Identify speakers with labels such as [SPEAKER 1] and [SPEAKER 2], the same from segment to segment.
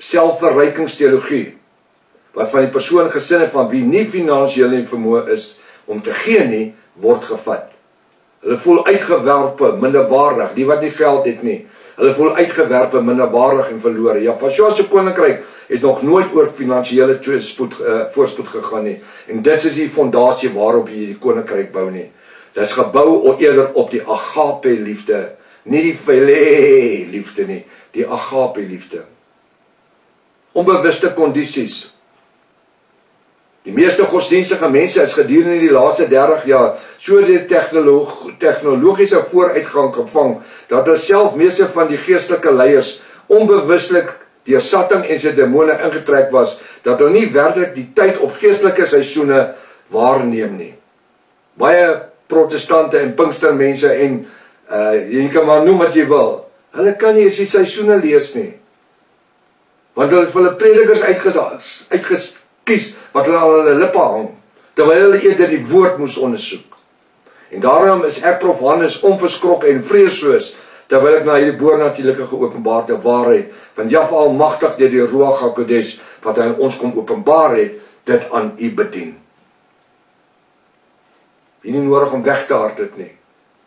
[SPEAKER 1] selfverrykingsteologie, wat van die persoon gesin het van wie nie finansiële vermoë is om te gee nie, word gevat. Hulle voel uitgewerpe, minderwaardig, die wat nie geld het nie. Hulle voel uitgewerpe, minderwaardig en verlore. Ja, Joshua se koninkryk het nog nooit oor finansiële voorspoed gegaan nie. En dit is die fondasie waarop jy die koninkryk bou nie. Dit is gebou eerder op die agape liefde, nie die philie liefde nie, die agape liefde. Onbewuste kondisies. Die meeste godsdienstige mense is gedurende die laaste 30 jaar so deur tegnologiese vooruitgang gevang, dat hulle self meeste van die geestelike leiers onbewuslik deur Satan en sy demone ingetrek was, dat hulle nie werklik die tyd op geestelike seisoene waarneem nie. Baie protestante en pinkstermense en jy kan maar noem wat jy wil, hulle kan nie eens die seisoene lees nie. Want hulle het hulle predikers uitgekies wat hulle aan hulle lippe hang, terwyl hulle eerder die woord moes ondersoek. En daarom is ek Prof Hannes onverskrokke en vreesloos, terwyl ek na hierdie boonatuurlike geopenbaarde waarheid van Jahwe Almagtig deur die Ruach HaKodesh, wat hy ons kom openbaar het, dit aan u bedien. Jy nie nodig om weg te hardloop nie.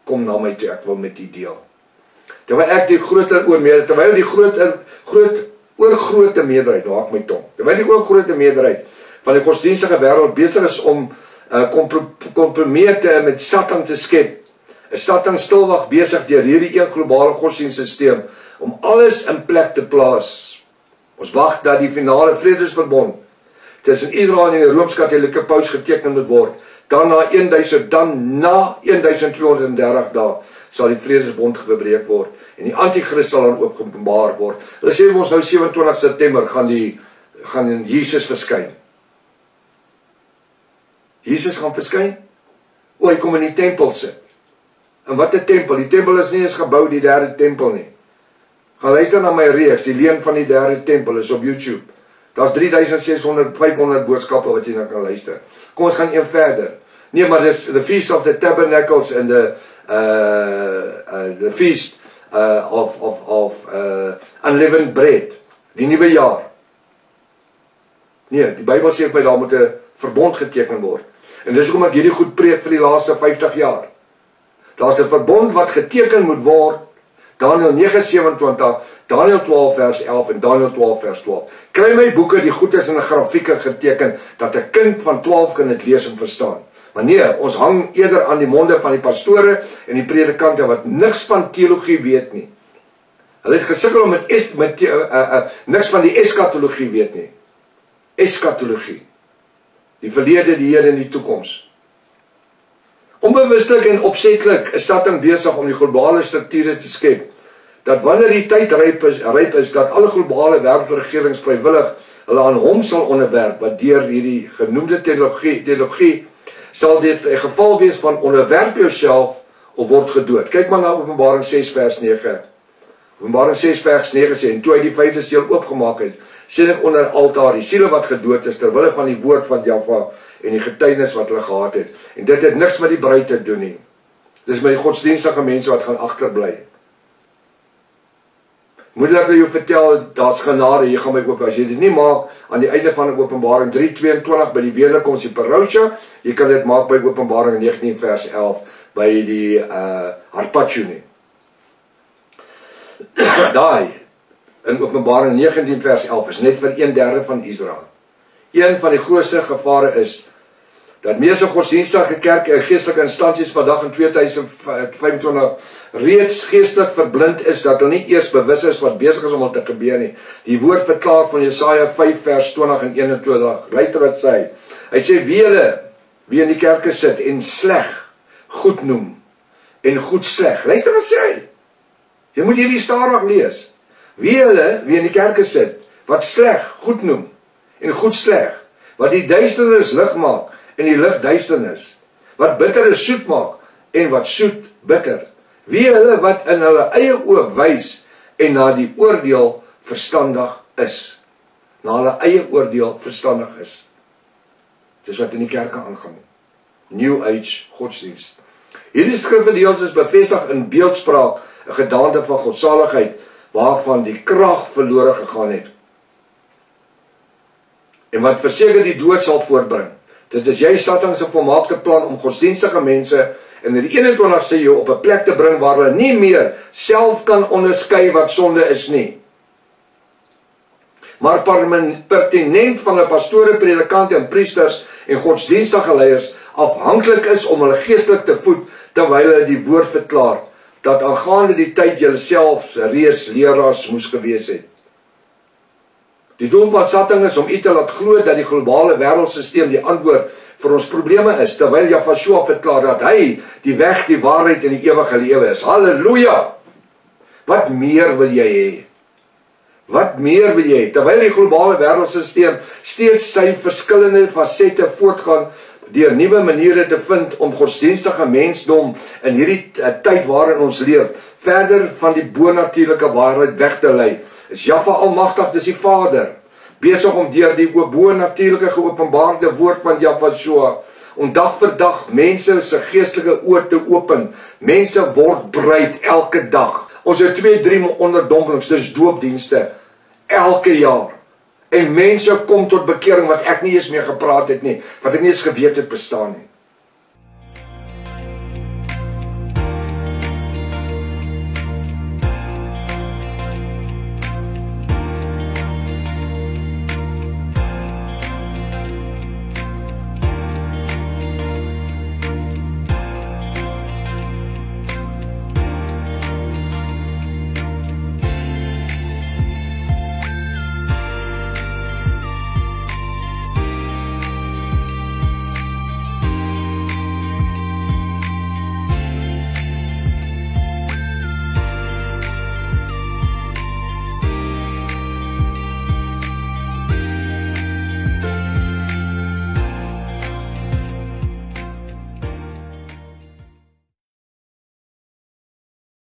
[SPEAKER 1] Kom na my toe, ek wil met u deel. Terwyl ek die terwyl die oorgrote meerderheid, nou haak my tong, terwyl die oorgrote meerderheid van die godsdienstige wêreld besig is om kompromete met Satan te skep, is Satan stilwag besig deur hierdie een globale godsdienstsysteem om alles in plek te plaas. Ons wag dat die finale vredesverbond tussen Israel en die Rooms-Katolieke Paus geteken moet word. Dan na 1230 dae sal die vredesbond gebreek word en die antichrist sal dan openbaar word. Hulle sê ons nou 27 September gaan Jesus verskyn. Jesus gaan verskyn? O, hy kom in die tempel sit. En wat 'n tempel? Die tempel is nie eens gebou, die derde tempel nie. Gaan luister na my reeks, die leen van die derde tempel is op YouTube. Daar's 3600-500 boodskappe wat jy nou kan luister. Kom ons gaan een verder. Nee, maar dis the Feast of the Tabernacles and the Feast of Unleavened Bread. Die nuwe jaar. Nee, die Bybel sê by daar moet 'n verbond geteken word. En dis hoekom ek hierdie goed preek vir die laaste 50 jaar. Daar's 'n verbond wat geteken moet word. Daniël 9:27, Daniël 12 vers 11 en Daniël 12 vers 12. Kry my boeke, die goed is in 'n grafieke geteken, dat 'n kind van 12 kan dit lees en verstaan. Maar nee, ons hang eerder aan die monde van die pastore en die predikante wat niks van teologie weet nie. Hulle het gesukkel om niks van die eskatologie weet nie. Eskatologie. Die verlede, die Here en die toekoms. Onbewuslik en opsetlik is Satan besig om die globale strukture te skep, dat wanneer die tyd ryp is, dat alle globale wêreldregerings vrywillig hulle aan hom sal onderwerp, wat deur hierdie genoemde teologie sal dit 'n geval wees van onderwerp jouself of word gedood. Kyk maar na Openbaring 6 vers 9. Openbaring 6 vers 9 sê, en toe hy die vyfde seël oopgemaak het, sien ek onder altaar die siele wat gedood is, terwille van die woord van Jahwe en die getuienis wat hulle gehad het. En dit het niks met die bruid te doen nie. Dis met die godsdienstige mense wat gaan agterbly. Moet ek jou vertel, daar's genade, jy gaan my oop, as jy dit nie maak, aan die einde van Openbaring 3:22, by die wederkoms die parousia, jy kan dit maak by Openbaring 19 vers 11, by die harpacho nie. Daai, in Openbaring 19 vers 11, is net vir 1/3 van Israel. Een van die grootste gevare is, dat meeste godsdienstige kerke en geestelike instansies vandag in 2025 reeds geestelik verblind is, dat hulle nie eers bewus is wat besig is om te gebeur nie. Die woord verklaar van Jesaja 5 vers 20 en 21, luister wat sê, hy sê, wie in die kerke sit en sleg goed noem, en goed sleg, luister wat sê hy, jy moet hierdie stadig lees, wie in die kerke sit, wat sleg goed noem, en goed sleg, wat die duisternis lig maak, en die lig duisternis, wat bitter is soet maak, en wat soet bitter, wie wat in hulle eie oë wys, en na die oordeel verstandig is, na hulle eie oordeel verstandig is. Dis wat in die kerke aangaan, New Age godsdienst. Hierdie skrifgedeeltes is bevestig in beeldspraak, 'n gedaante van godsaligheid, waarvan die krag verlore gegaan het. en wat verseker die dood sal voortbring. Dit is jy Satan se volmaakte plan om godsdienstige mense in die 21ste eeu op 'n plek te bring waar hulle nie meer self kan onderskei wat sonde is nie. Maar pertinent van 'n pastore, predikante en priesters en godsdienstige leiers afhanklik is om hulle geestelik te voed terwyl hulle die woord verklaar, dat aangaande die tyd julle self reeds leraars moes gewees het. Die doel van Satan is om u te laat glo dat die globale wêreldstelsel die antwoord vir ons probleme is, terwyl Yahshua verklaar dat hy die weg, die waarheid en die ewige lewe is. Halleluja! Wat meer wil jy hê? Wat meer wil jy hê? Terwyl die globale wêreldstelsel steeds sy verskillende fasette voortgaan deur nuwe maniere te vind om godsdienstige mensdom in hierdie tyd waarin ons leef, verder van die bonatuurlike waarheid weg te lei, is Jahwe Almagtig, dis die Vader, besig om deur die bonatuurlike geopenbaarde woord van Yahshua om dag vir dag mense se geestelike oë te open. Mense word breed elke dag. Ons het 2-3 onderdompelings, dis doopdienste elke jaar. En mense kom tot bekering wat ek nie eens meer gepraat het nie, wat ek nie eens geweet het bestaan nie.